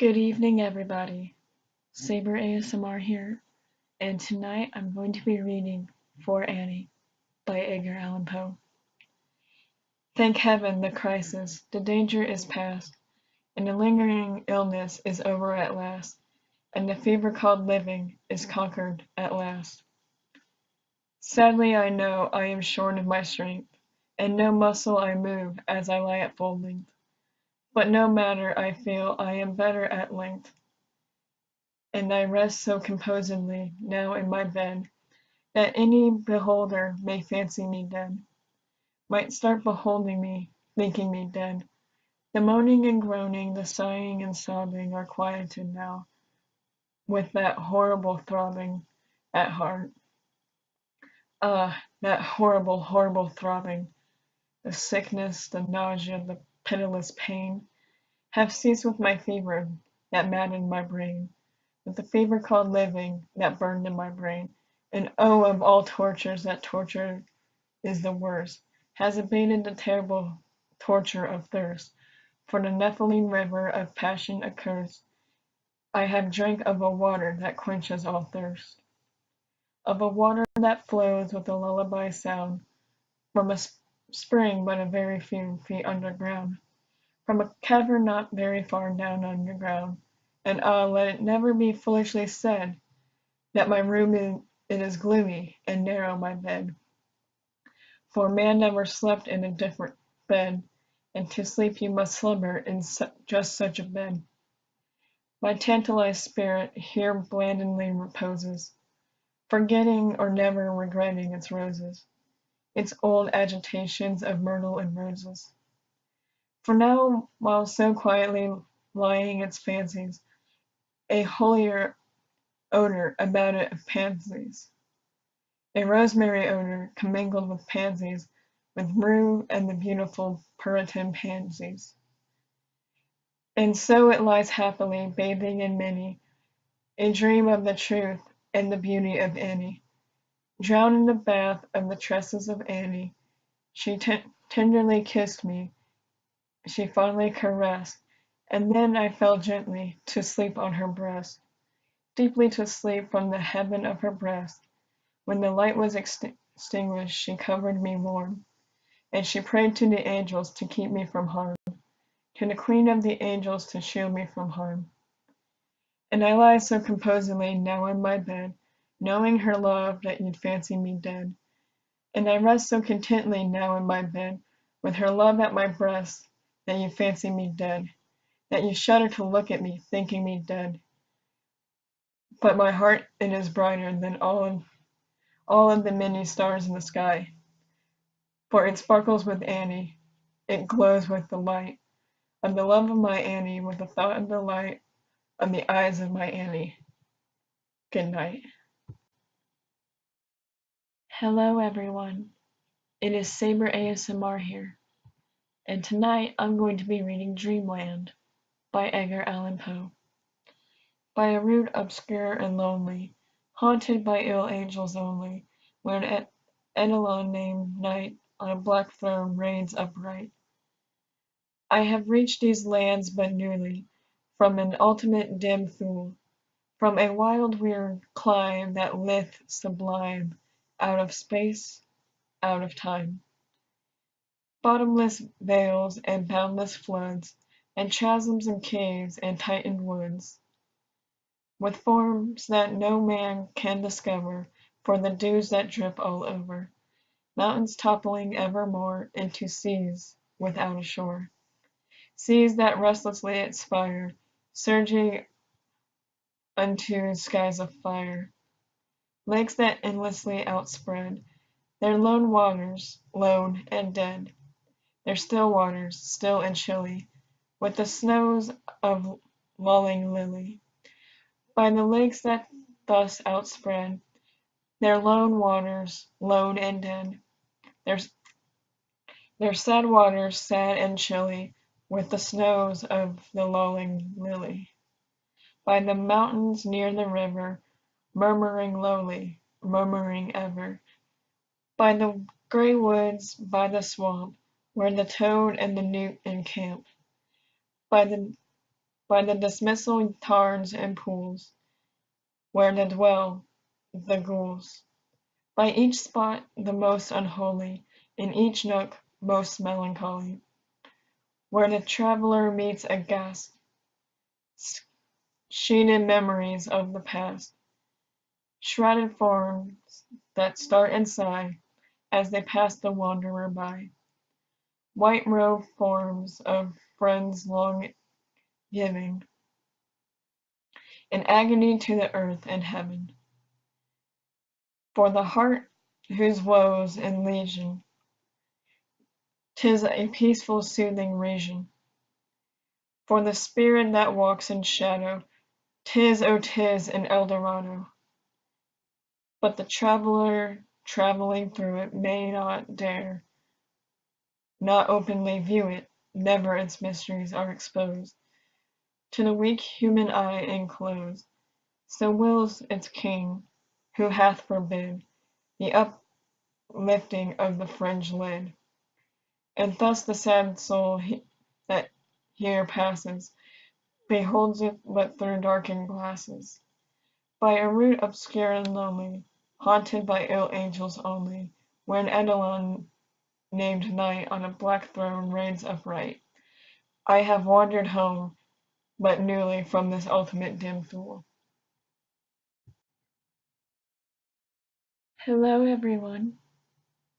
Good evening, everybody. Saber ASMR here, and tonight I'm going to be reading For Annie by Edgar Allan Poe. Thank heaven, the crisis, the danger is past, and the lingering illness is over at last, and the fever called living is conquered at last. Sadly, I know I am shorn of my strength, and no muscle I move as I lie at full length. But no matter, I feel I am better at length. And I rest so composedly now in my bed, that any beholder may fancy me dead, might start beholding me, thinking me dead. The moaning and groaning, the sighing and sobbing are quieted now, with that horrible throbbing at heart. Ah, that horrible, horrible throbbing! The sickness, the nausea, the pitiless pain, have ceased with my fever that maddened my brain, with the fever called living that burned in my brain. And oh, of all tortures, that torture is the worst, has abated the terrible torture of thirst. For the Nephilim river of passion accursed, I have drank of a water that quenches all thirst. Of a water that flows with a lullaby sound, from a spring but a very few feet underground, from a cavern not very far down underground. And ah, let it never be foolishly said, that my room it is gloomy, and narrow my bed. For man never slept in a different bed, and to sleep you must slumber in just such a bed. My tantalized spirit here blandly reposes, forgetting or never regretting its roses, its old agitations of myrtle and roses. For now, while so quietly lying its fancies, a holier odor about it of pansies, a rosemary odor commingled with pansies, with rue and the beautiful Puritan pansies. And so it lies happily, bathing in many a dream of the truth and the beauty of Annie. Drowned in the bath of the tresses of Annie, she tenderly kissed me, she fondly caressed, and then I fell gently to sleep on her breast, deeply to sleep from the heaven of her breast. When the light was extinguished, she covered me warm, and she prayed to the angels to keep me from harm, to the Queen of the angels to shield me from harm. And I lie so composedly now in my bed, knowing her love that you'd fancy me dead. And I rest so contently now in my bed, with her love at my breast, that you fancy me dead, that you shudder to look at me, thinking me dead. But my heart it is brighter than all of the many stars in the sky, for it sparkles with Annie, it glows with the light of the love of my Annie, with the thought and delight of the eyes of my Annie. Good night. Hello, everyone. It is Saber ASMR here, and tonight I'm going to be reading Dreamland by Edgar Allan Poe. By a route obscure and lonely, haunted by ill angels only, where an eidolon named Night on a black throne reigns upright. I have reached these lands but newly, from an ultimate dim fool, from a wild weird clime that lith sublime, out of space, out of time. Bottomless vales and boundless floods, and chasms and caves and tightened woods, with forms that no man can discover for the dews that drip all over, mountains toppling evermore into seas without a shore, seas that restlessly aspire, surging unto skies of fire, lakes that endlessly outspread their lone waters, lone and dead, their still waters, still and chilly, with the snows of lulling lily. By the lakes that thus outspread their lone waters, lone and dead, their, their sad waters, sad and chilly, with the snows of the lulling lily. By the mountains near the river, murmuring lowly, murmuring ever. By the grey woods, by the swamp, where the toad and the newt encamp. By the by the dismissal tarns and pools, where dwell the ghouls, by each spot the most unholy, in each nook most melancholy, where the traveller meets aghast, sheeted memories of the past, shrouded forms that start and sigh as they pass the wanderer by, white robed forms of friends long giving, in agony to the earth and heaven. For the heart whose woes in legion, 'tis a peaceful soothing region. For the spirit that walks in shadow, 'tis, oh 'tis an Eldorado. But the traveller travelling through it may not dare, not openly view it, never its mysteries are exposed to the weak human eye enclosed. So wills its king, who hath forbid the uplifting of the fringed lid. And thus the sad soul that here passes beholds it but through darkened glasses, by a route obscure and lonely, haunted by ill angels only, where an Eidolon named Night on a black throne reigns upright. I have wandered home but newly from this ultimate dim thule. Hello everyone,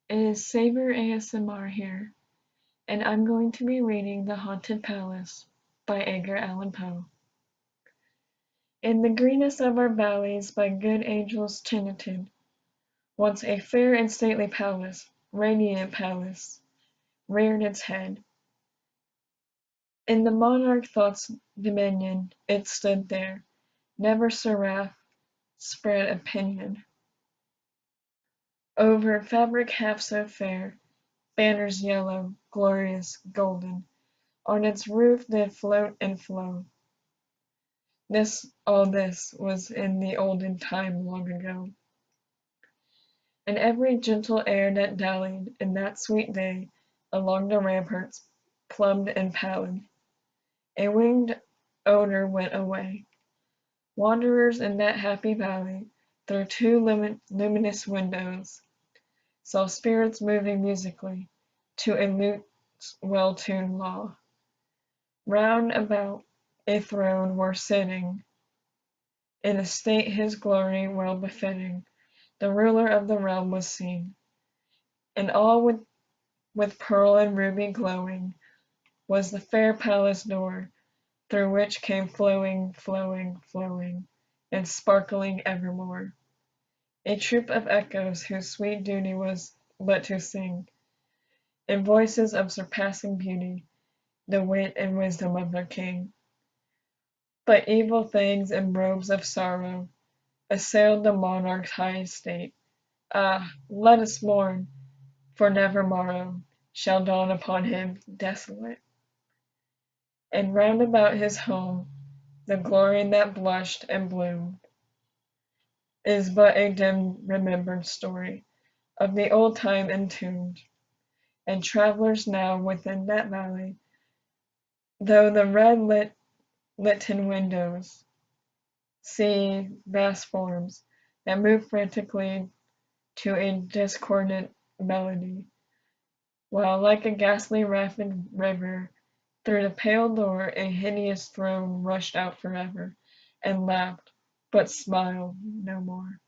it is Saber ASMR here, and I'm going to be reading The Haunted Palace by Edgar Allan Poe. In the greenest of our valleys by good angels tenanted, once a fair and stately palace, radiant palace, reared its head. In the monarch thought's dominion it stood there, never seraph spread a pinion over fabric half so fair, banners yellow, glorious, golden, on its roof did float and flow. All this was in the olden time long ago. And every gentle air that dallied in that sweet day along the ramparts, plumed and pallid, a winged odor went away. Wanderers in that happy valley, through two luminous windows, saw spirits moving musically to a lute's well-tuned law. Round about a throne were sitting, in a state his glory well befitting, the ruler of the realm was seen, and all with pearl and ruby glowing was the fair palace door, through which came flowing, flowing, flowing, and sparkling evermore, a troop of echoes whose sweet duty was but to sing, in voices of surpassing beauty, the wit and wisdom of their king. But evil things in robes of sorrow assailed the monarch's high estate. Ah, let us mourn, for never morrow shall dawn upon him desolate. And round about his home the glory that blushed and bloomed is but a dim remembered story of the old time entombed, and travellers now within that valley, though the red litten windows, see vast forms that move frantically to a discordant melody, while like a ghastly rapid river through the pale door a hideous throne rushed out forever, and laughed, but smiled no more.